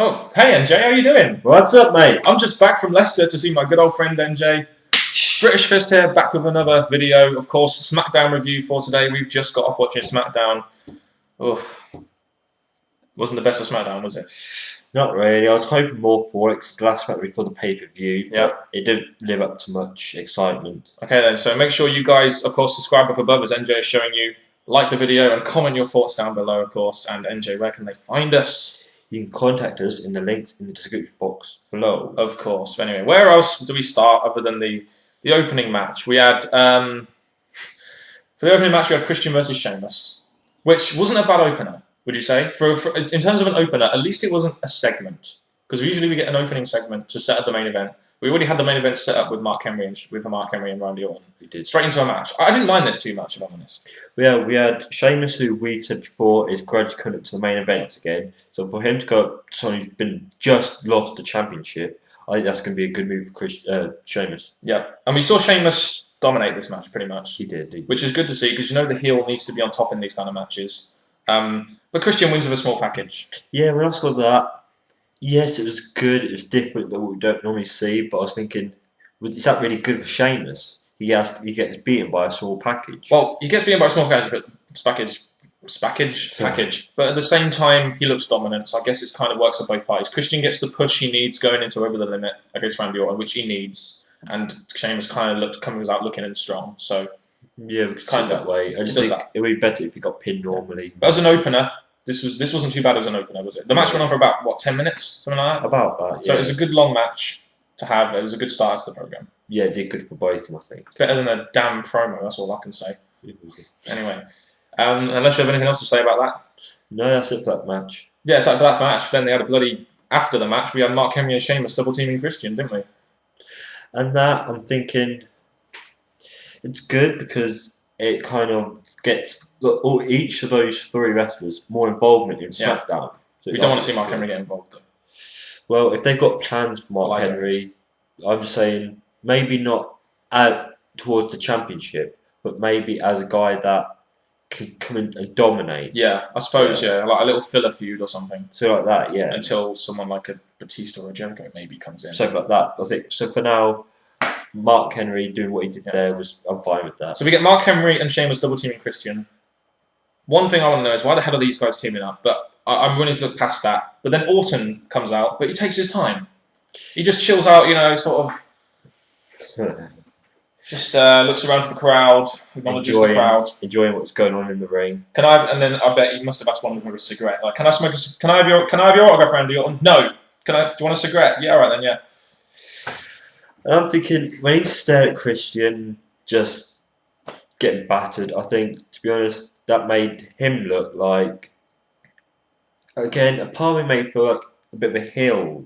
Oh, hey NJ, how you doing? What's up, mate? I'm just back from Leicester to see my good old friend NJ. British Fist here, back with another video. Of course, Smackdown review for today. We've just got off watching Smackdown. Oof. Wasn't the best of Smackdown, was it? Not really. I was hoping more for it because the last match before the pay-per-view, Yeah. but it didn't live up to much excitement. Okay then, so make sure you guys, of course, subscribe up above as NJ is showing you. Like the video and comment your thoughts down below, of course. And NJ, where can they find us? You can contact us in the links in the description box below. Of course. But anyway, where else do we start other than the opening match? We had for the opening match we had Christian versus Sheamus, which wasn't a bad opener, would you say? For in terms of an opener, at least it wasn't a segment. Because usually we get an opening segment to set up the main event. We already had the main event set up with Mark Henry and Randy Orton. We did. Straight into a match. I didn't mind this too much, if I'm honest. Yeah, we had Sheamus, who we said before is grudge coming up to the main events again. So for him to go up to someone who's just lost the championship, I think that's going to be a good move for Sheamus. Yeah, and we saw Sheamus dominate this match pretty much. He did. Which is good to see because you know the heel needs to be on top in these kind of matches. But Christian wins with a small package. Yeah, when I saw that, yes, it was good. It was different than what we don't normally see. But I was thinking, is that really good for Sheamus? He gets beaten by a small package. Well, he gets beaten by a small package, but at the same time, he looks dominant. So I guess it kind of works for both parties. Christian gets the push he needs going into over the limit against Randy Orton, which he needs, and Sheamus kind of comes out looking in strong. So yeah, we could see it that way. I just think it would be better if he got pinned normally. But as an opener, this wasn't too bad as an opener, was it? The match went on for about, what, 10 minutes? Something like that? About that, yeah. So it was a good long match to have. It was a good start to the programme. Yeah, it did good for both of them, I think. It's better than a damn promo, that's all I can say. Anyway, unless you have anything else to say about that? No, that's it for that match. Yeah, it's like for that match. Then they had a bloody... After the match, we had Mark Henry and Sheamus double-teaming Christian, didn't we? And that, I'm thinking... It's good because it kind of gets... Look, each of those three wrestlers more involvement in SmackDown. Yeah. So we don't want to see Mark Henry get involved, though. Well, if they've got plans for Mark Henry, I'm just saying maybe not towards the championship, but maybe as a guy that can come in and dominate. Yeah, I suppose, yeah, like a little filler feud or something. So like that, yeah. Until someone like a Batista or a Jericho maybe comes in. Something like that. I think so. For now, Mark Henry doing what he did there I'm fine with that. So we get Mark Henry and Sheamus double teaming Christian. One thing I want to know is why the hell are these guys teaming up? But I'm willing to look past that. But then Orton comes out, but he takes his time. He just chills out, you know, sort of. Just looks around to the crowd, acknowledges the crowd, enjoying what's going on in the ring. And then I bet you must have asked one of them for a cigarette. Like, can I have your autograph, Randy Orton? No. Do you want a cigarette? Yeah, all right then, yeah. And I'm thinking when he stared at Christian just getting battered, I think to be honest, that made him look like again a part of me made feel like a bit of a heel.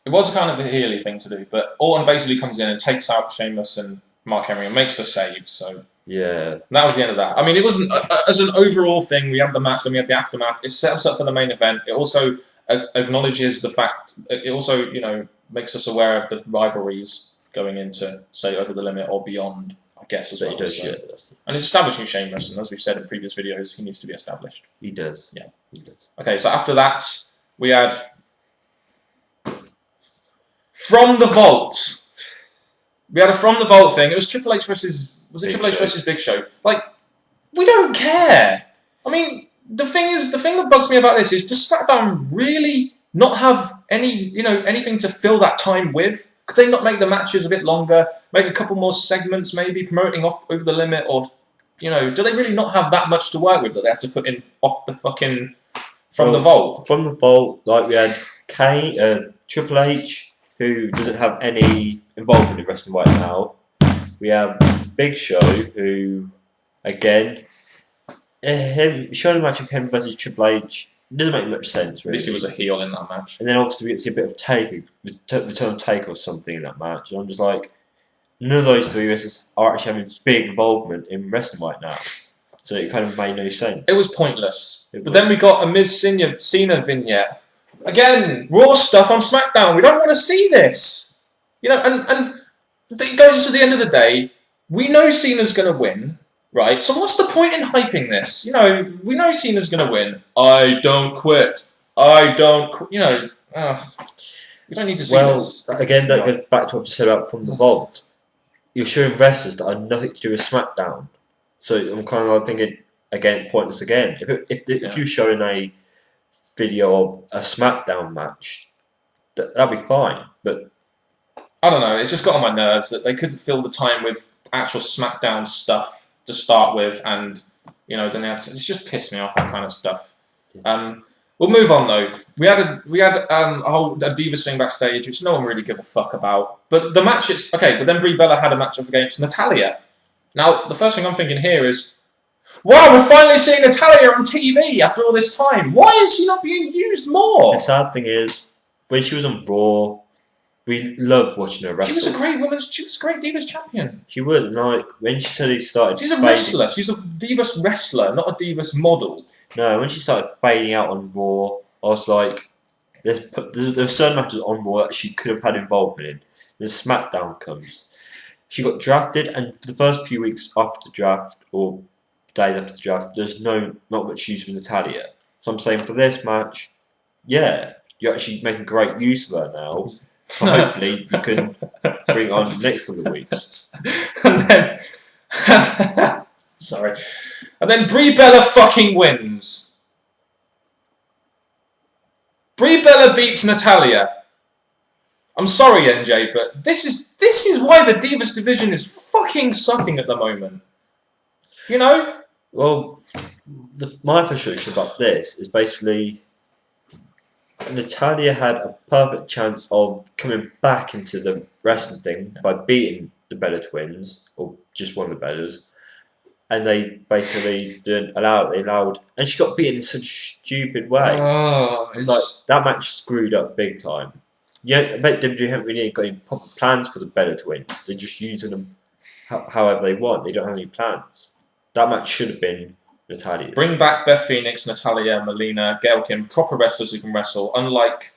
It was kind of a heely thing to do, but Orton basically comes in and takes out Sheamus and Mark Henry and makes the save, so... Yeah. That was the end of that. I mean, it wasn't... as an overall thing, we had the match, then we had the aftermath. It set us up for the main event. It also acknowledges the fact... It also, you know, makes us aware of the rivalries going into, say, Over the Limit or beyond, I guess, as well. He does, so. yeah. And it's establishing Sheamus, and as we've said in previous videos, he needs to be established. He does. Yeah. He does. Okay, so after that, we had... From the Vault. We had a From the Vault thing. It was Triple H versus... Was it Triple H versus Big Show? Like, we don't care. I mean, the thing that bugs me about this is, does SmackDown really not have anything to fill that time with? Could they not make the matches a bit longer? Make a couple more segments, maybe promoting off Over the Limit, or do they really not have that much to work with that they have to put in off the fucking From the Vault? From the Vault, like we had Triple H, who doesn't have any involvement in wrestling right now. We have Big Show, who, again, showing a match of him versus Triple H doesn't make much sense, really. At least he was a heel in that match. And then obviously we get to see a bit of return take or something in that match. And I'm just like, none of those three wrestlers are actually having big involvement in wrestling right now. So it kind of made no sense. It was pointless. But then we got a Miz Cena vignette. Again, Raw stuff on SmackDown. We don't want to see this. You know, and it goes to the end of the day, we know Cena's going to win, right? So what's the point in hyping this? You know, we know Cena's going to win. I don't quit. You know, we don't need to see Well, this. again, that goes back to what I just said about From the Vault. You're showing wrestlers that are nothing to do with SmackDown. So I'm kind of thinking, again, it's pointless again. If you're showing a video of a SmackDown match, that'd be fine. But I don't know. It just got on my nerves that they couldn't fill the time with actual SmackDown stuff to start with, and then they had it's just pissed me off, that kind of stuff. We'll move on though. We had a whole Divas thing backstage, which no one really gave a fuck about. But the match is okay. But then Brie Bella had a match up against Natalya. Now the first thing I'm thinking here is, wow, we're finally seeing Natalya on TV after all this time. Why is she not being used more? The sad thing is, when she was on Raw, we loved watching her wrestle. She was a great Divas champion. She was, like, when she said he started... She's a wrestler. She's a Divas wrestler, not a Divas model. No, when she started fading out on Raw, I was like, there's certain matches on Raw that she could have had involvement in. Then SmackDown comes. She got drafted, and for the first few weeks after the draft, or days after the draft, there's not much use of Natalya. So I'm saying for this match, yeah, you're actually making great use of her now. So hopefully you can bring it on the next couple of weeks. And then, sorry, and then Brie Bella fucking wins. Brie Bella beats Natalya. I'm sorry, NJ, but this is why the Divas division is fucking sucking at the moment. Well, my frustration about this is basically Natalya had a perfect chance of coming back into the wrestling thing by beating the Bella twins, or just one of the Bellas, and they basically didn't allow it. They allowed, and she got beaten in such a stupid way. That match screwed up big time. I bet WWE haven't really got any proper plans for the Bella twins. They're just using them however they want. They don't have any plans. That match should have been Natalya. Bring back Beth Phoenix, Natalya, Melina, Gail Kim, proper wrestlers who can wrestle, unlike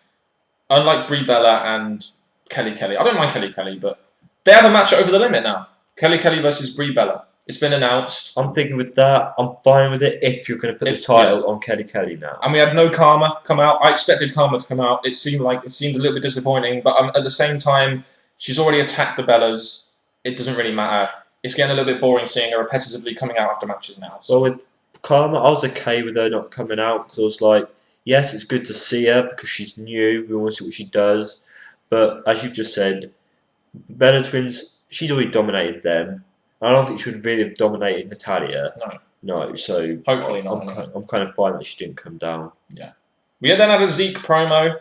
Brie Bella and Kelly Kelly. I don't mind Kelly Kelly, but they have a match over the limit now. Kelly Kelly versus Brie Bella. It's been announced. I'm thinking with that, I'm fine with it if you're going to put the title on Kelly Kelly now. And we had no Karma come out. I expected Karma to come out. It seemed a little bit disappointing, but at the same time, she's already attacked the Bellas. It doesn't really matter. It's getting a little bit boring seeing her repetitively coming out after matches now. So. Well, with Karma, I was okay with her not coming out because I was like, yes, it's good to see her because she's new. We want to see what she does. But as you've just said, Bella Twins, she's already dominated them. I don't think she would really have dominated Natalya. No. So hopefully not. I'm kind of fine that she didn't come down. Yeah. We then had a Zeke promo.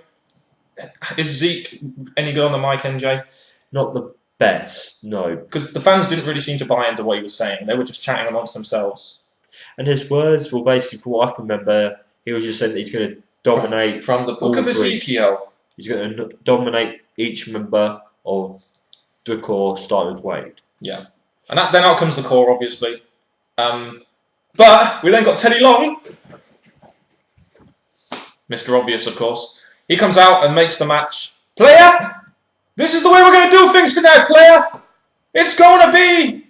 Is Zeke any good on the mic, NJ? Not the best, no. Because the fans didn't really seem to buy into what he was saying. They were just chatting amongst themselves. And his words were basically, from what I can remember, he was just saying that he's going to dominate from the Book of Ezekiel. He's going to dominate each member of the core, starting with Wade. Yeah. And then out comes the core, obviously. But we then got Teddy Long. Mr. Obvious, of course. He comes out and makes the match. Player, this is the way we're going to do things tonight, player. It's going to be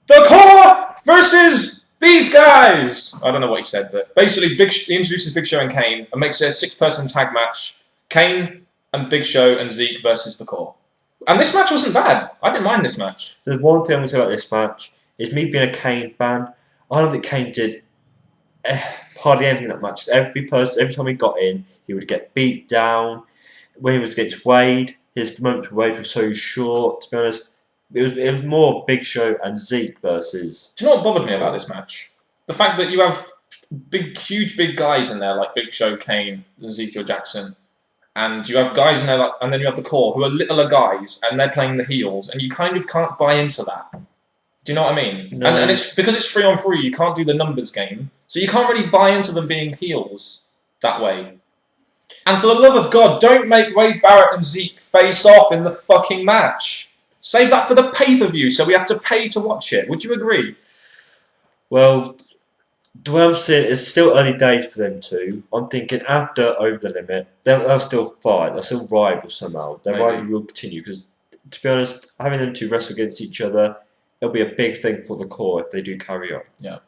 the core versus these guys. I don't know what he said, but basically he introduces Big Show and Kane and makes it a 6-person tag match. Kane and Big Show and Zeke versus the core. And this match wasn't bad. I didn't mind this match. There's one thing I'm going to say about this match. Is me being a Kane fan, I don't think Kane did hardly anything in that match. Every time he got in, he would get beat down. When he was against Wade, his moments with Wade were so short. To be honest, it was more Big Show and Zeke versus... Do you know what bothered me about this match? The fact that you have huge big guys in there like Big Show, Kane, and Ezekiel Jackson. And you have guys in there, and then you have the core, who are littler guys, and they're playing the heels, and you kind of can't buy into that. Do you know what I mean? No. And it's because it's 3-on-3, you can't do the numbers game, so you can't really buy into them being heels that way. And for the love of God, don't make Wade Barrett and Zeke face off in the fucking match. Save that for the pay-per-view, so we have to pay to watch it. Would you agree? Well, the way I'm seeing it, it's still early days for them two. I'm thinking after Over the Limit, they'll still fight. They'll still rival somehow. Their rivalry will continue because, to be honest, having them two wrestle against each other, it'll be a big thing for the core if they do carry on. Yeah.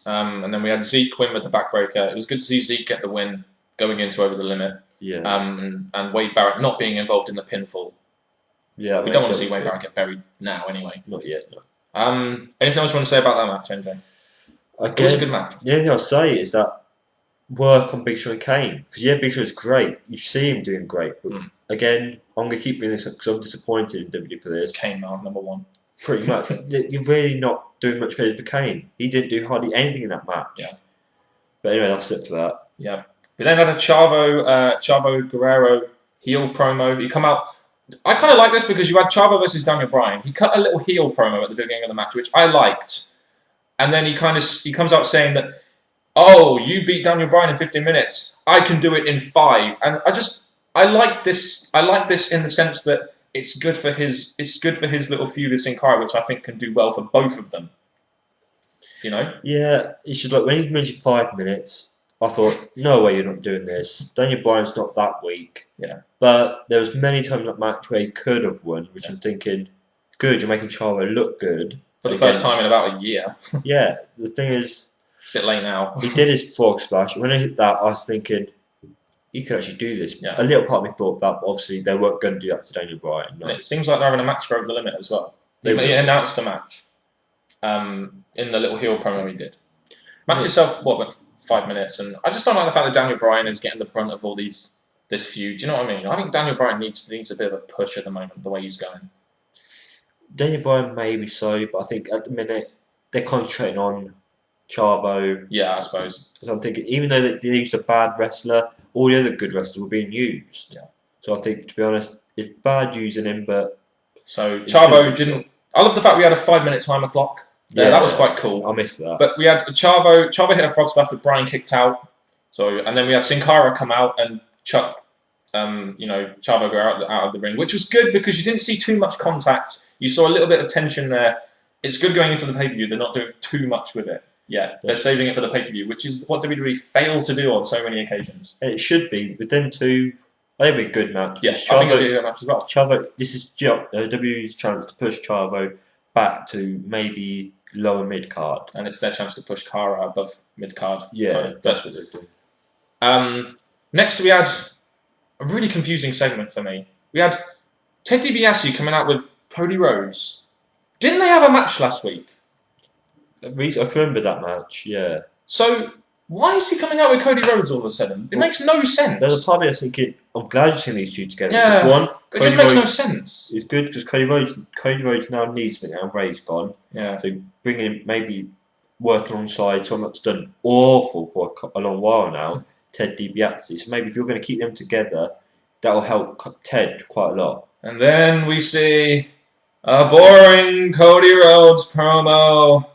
And then we had Zeke win with the backbreaker. It was good to see Zeke get the win going into Over the Limit. Yeah. And Wade Barrett not being involved in the pinfall. Yeah. We don't want to see Wade Barrett get buried now, anyway. Not yet, no. Anything else you want to say about that match, NJ? Again, It was a good match. The only thing I'll say is that work on Big Show and Kane. Because, yeah, Big Show's great. You see him doing great. But, again, I'm going to keep bringing this up because I'm disappointed in WWE for this. Kane, now, number one. Pretty much. You're really not doing much credit for Kane. He didn't do hardly anything in that match. Yeah. But anyway, that's it for that. Yeah. We then had a Chavo Guerrero heel promo. He come out. I kind of like this because you had Chavo versus Daniel Bryan. He cut a little heel promo at the beginning of the match, which I liked. And then he comes out saying that, oh, you beat Daniel Bryan in 15 minutes. I can do it in 5. And I like this. I like this in the sense that it's good for his little feud with Sin Cara, which I think can do well for both of them. You know? Yeah, it's just like when he mentioned 5 minutes, I thought, no way you're not doing this. Daniel Bryan's not that weak. Yeah. But there was many times in that match where he could have won, which I'm thinking, good, you're making Chavo look good. For the first time in about a year. Yeah, the thing is... It's a bit late now. He did his frog splash. When I hit that, I was thinking, you could actually do this. Yeah. A little part of me thought that, but obviously they weren't going to do that to Daniel Bryan. No. And it seems like they're having a match for Over the Limit as well. He announced a match in the little heel promo he did. Match itself, went 5 minutes, and I just don't like the fact that Daniel Bryan is getting the brunt of all this feud. Do you know what I mean? I think Daniel Bryan needs a bit of a push at the moment, the way he's going. Daniel Bryan maybe so, but I think at the minute they're concentrating on Chavo. Yeah, I suppose. So I'm thinking, even though they used a bad wrestler, all the other good wrestlers were being used. Yeah. So I think, to be honest, it's bad using him, but... So Chavo didn't... I love the fact we had a 5-minute timer clock. Yeah, that was quite cool. I missed that. But we had Chavo hit a frog splash, but Bryan kicked out. So, and then we had Sin Cara come out and chuck, Chavo go out of the ring, which was good because you didn't see too much contact. You saw a little bit of tension there. It's good going into the pay-per-view. They're not doing too much with it. Yeah, they're saving it for the pay-per-view, which is what WWE failed to do on so many occasions. And it should be. With them two, they'll be a good match. Yeah, I think it'll be a good match as well. Chavo, this is WWE's chance to push Chavo back to maybe lower mid-card. And it's their chance to push Cara above mid-card. Yeah, that's what they're doing. Next we had a really confusing segment for me. We had Ted DiBiase coming out with Cody Rhodes. Didn't they have a match last week? I remember that match, yeah. So, why is he coming out with Cody Rhodes all of a sudden? It makes no sense. There's a part of me that's thinking, I'm glad you've seen these two together. Yeah, one, it just makes no sense. It's good because Cody Rhodes now needs it, and Ray's gone. Yeah. So bringing him, maybe working alongside someone that's done awful for a long while now, Ted DiBiase. So maybe if you're going to keep them together, that will help Ted quite a lot. And then we see a boring Cody Rhodes promo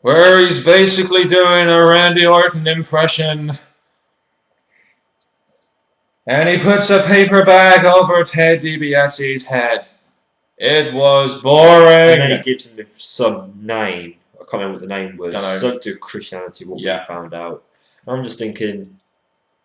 where he's basically doing a Randy Orton impression. And he puts a paper bag over Ted DiBiase's head. It was boring. And then he gives him some name. I can't remember what the name was. Something to Christianity, what we found out. I'm just thinking,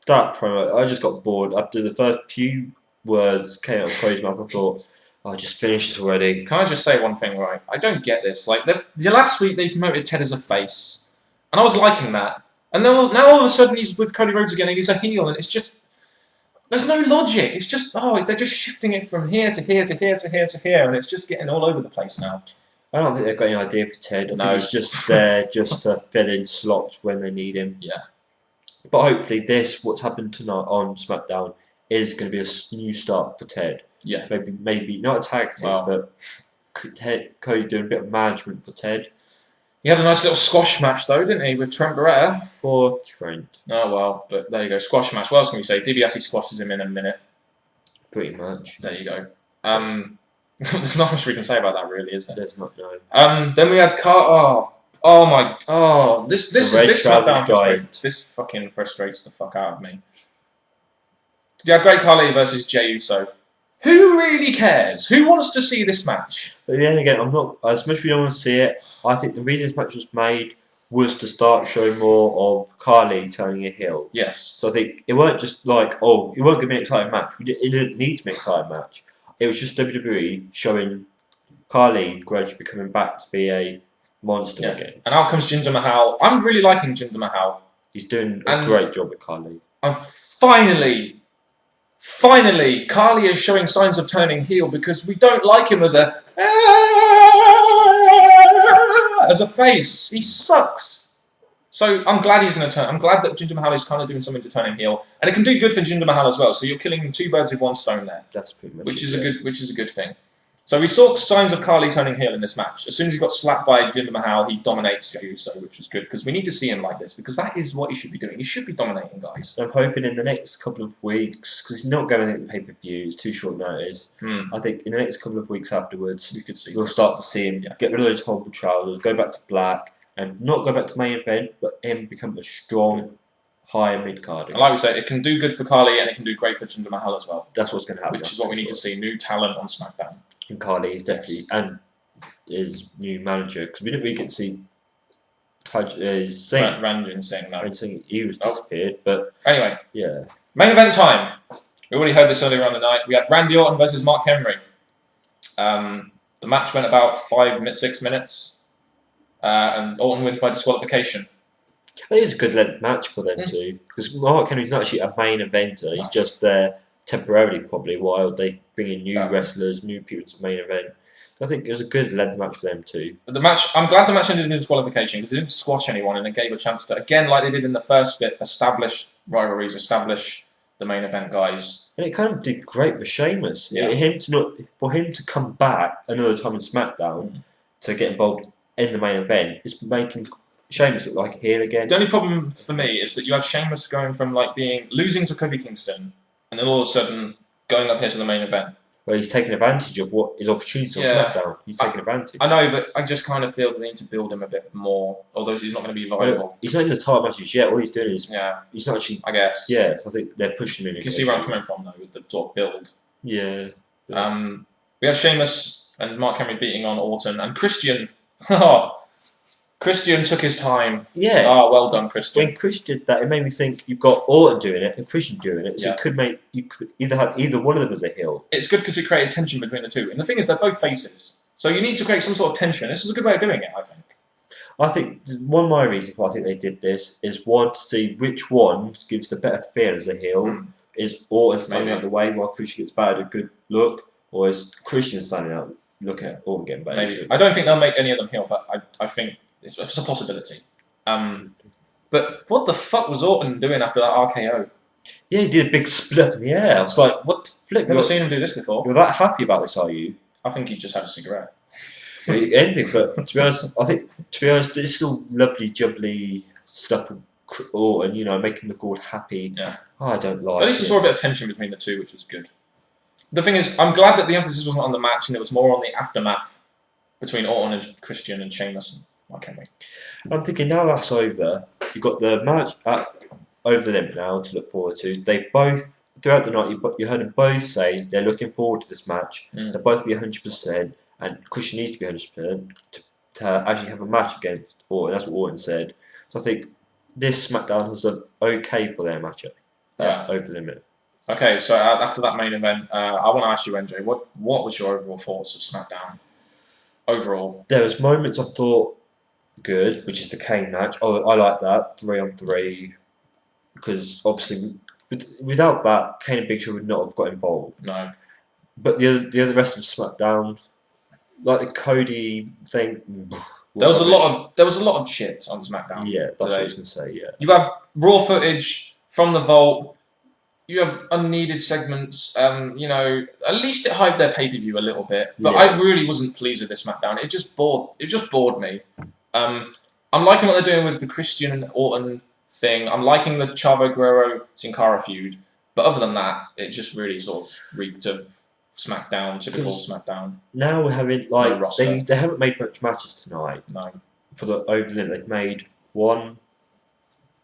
that promo, I just got bored. After the first few words came out of Cody's mouth, I thought, oh, just finish this already. Can I just say one thing, right? I don't get this. Like, the last week they promoted Ted as a face. And I was liking that. And then now all of a sudden he's with Cody Rhodes again and he's a heel. And it's just, there's no logic. It's just, they're just shifting it from here to here to here to here to here. And it's just getting all over the place now. I don't think they've got any idea for Ted. I think he's just there just to fill in slots when they need him. Yeah. But hopefully what's happened tonight on Smackdown, is going to be a new start for Ted. Yeah. Maybe not a tag team, but Cody doing a bit of management for Ted. He had a nice little squash match though, didn't he, with Trent Beretta? Poor Trent. Oh well, but there you go, squash match. What else can we say? DiBiase squashes him in a minute. Pretty much. There you go. There's not much we can say about that, really, is there? There's not, no. Then we had this fucking frustrates the fuck out of me. You had Great Khali versus Jey Uso. Who really cares? Who wants to see this match? But then again, I'm not as much as we don't want to see it. I think the reason this match was made was to start showing more of Khali turning a heel. Yes. So I think it weren't just like, oh, it weren't going to be an exciting match. It didn't need to be an exciting match. It was just WWE showing Khali gradually becoming back to be a monster again. And out comes Jinder Mahal. I'm really liking Jinder Mahal. He's doing a great job with Khali. And finally, Carly is showing signs of turning heel because we don't like him as a face. He sucks. So I'm glad he's going to turn. I'm glad that Jinder Mahal is kind of doing something to turn him heel, and it can do good for Jinder Mahal as well. So you're killing two birds with one stone there. That's pretty much which is a good thing. So we saw signs of Carly turning heel in this match. As soon as he got slapped by Jinder Mahal, he dominates Jey Uso, which was good because we need to see him like this because that is what he should be doing. He should be dominating guys. I'm hoping in the next couple of weeks, because he's not going to the pay-per-view, it's too short notice. I think in the next couple of weeks afterwards, we'll start to see him get rid of those horrible trousers, go back to black, and not go back to main event, but him become a strong, higher mid-card. And like we said, it can do good for Carly and it can do great for Jinder Mahal as well. That's what's going to happen. Which is what we need to see, new talent on Smackdown. And Carly is definitely, and his new manager, because we didn't really get to see Ranjin Singh, no. Ranjin Singh, he was disappeared, but anyway, yeah. Main event time. We already heard this earlier on the night. We had Randy Orton versus Mark Henry. The match went about 6 minutes, and Orton wins by disqualification. I think it's a good length match for them too, because Mark Henry's not actually a main eventer. He's just there temporarily, probably, while they bring in new wrestlers, new people to the main event. I think it was a good length match for them too. The match, I'm glad the match ended in disqualification because it didn't squash anyone and it gave a chance to, again, like they did in the first bit, establish rivalries, establish the main event guys. And it kind of did great for Sheamus. Yeah. For him to come back another time in SmackDown to get involved in the main event is making Sheamus look like a heel again. The only problem for me is that you have Sheamus going from losing to Kofi Kingston and then all of a sudden going up here to the main event. Well, he's taking advantage of what his opportunities on SmackDown. He's taking advantage. I know, but I just kind of feel they need to build him a bit more, although he's not going to be viable. He's not in the title matches yet. All he's doing is he's not actually. I guess. Yeah, so I think they're pushing him in. You can see where I'm coming from though with the sort of build. Yeah. We had Sheamus and Mark Henry beating on Orton and Christian. Christian took his time. Yeah. Oh, well done, Christian. When Chris did that, it made me think you've got Orton doing it and Christian doing it, so you could either have either one of them as a heel. It's good because it created tension between the two. And the thing is, they're both faces. So you need to create some sort of tension. This is a good way of doing it, I think. I think one of my reasons why I think they did this is one, to see which one gives the better feel as a heel. Is Orton standing out the way while Christian gets bad, a good look, or is Christian standing out looking at Orton getting bad? Maybe. I don't think they'll make any of them heel, but I think it's a possibility. But what the fuck was Orton doing after that RKO? Yeah, he did a big split in the air. I was like, what the flip? Never seen him do this before. You're that happy about this, are you? I think he just had a cigarette. Anything, but to be honest, it's still lovely, jubbly stuff from Orton, making the look happy. Yeah. Oh, I don't like At least I saw a bit of tension between the two, which was good. The thing is, I'm glad that the emphasis wasn't on the match and it was more on the aftermath between Orton and Christian and Sheamus and Mark Henry. I'm thinking now that's over, you've got the match over the limit now to look forward to. They both, throughout the night, you heard them both say they're looking forward to this match. They'll both be 100%, and Christian needs to be 100% to actually have a match against Orton. That's what Orton said. So I think this SmackDown has done okay for their matchup over the limit. Okay, so after that main event, I want to ask you, NJ, what was your overall thoughts of SmackDown? Overall, there was moments I thought good, which is the Kane match. Oh, I like that 3-on-3 because obviously without that, Kane and Big Show would not have got involved. No, but the other rest of SmackDown, like the Cody thing, there was a lot of shit on SmackDown. Yeah, that's today. what I was gonna say. Yeah, you have raw footage from the Vault. You have unneeded segments. At least it hyped their pay-per-view a little bit. But I really wasn't pleased with this SmackDown. It just bored me. I'm liking what they're doing with the Christian Orton thing. I'm liking the Chavo Guerrero Sin Cara feud. But other than that, it just really sort of reeked of SmackDown, typical SmackDown. Now we're having they haven't made much matches tonight. No. For the over the limit, they've made one.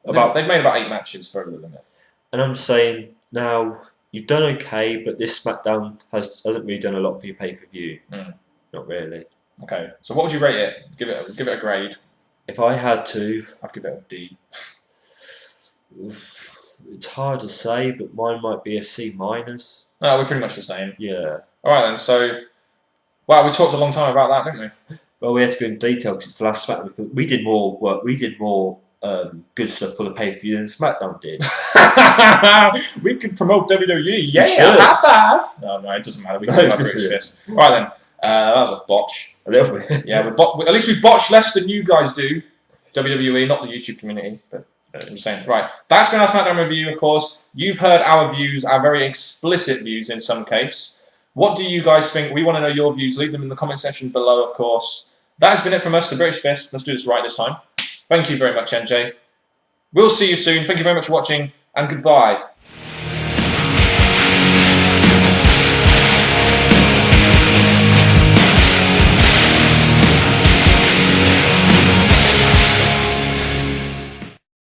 They've made about 8 matches for over the limit. And I'm saying now you've done okay, but this SmackDown hasn't really done a lot for your pay-per-view. Not really. Okay, so what would you rate it? Give it a grade. If I had to, I'd give it a D. It's hard to say, but mine might be a C-. No, we're pretty much the same. Yeah. All right then. So, wow, we talked a long time about that, didn't we? Well, we had to go in detail because it's the last SmackDown. We did more work. We did more good stuff for the pay-per-view than SmackDown did. We could promote WWE. Yeah, should. high five. No, it doesn't matter. We can do British Fist. Right then, that was a botch. A little bit. Yeah, at least we botched less than you guys do. WWE, not the YouTube community, but I'm saying. Right, that's been our SmackDown review, of course. You've heard our views, our very explicit views in some case. What do you guys think? We want to know your views. Leave them in the comment section below, of course. That has been it from us, the British Fist. Let's do this right this time. Thank you very much, NJ. We'll see you soon. Thank you very much for watching, and goodbye.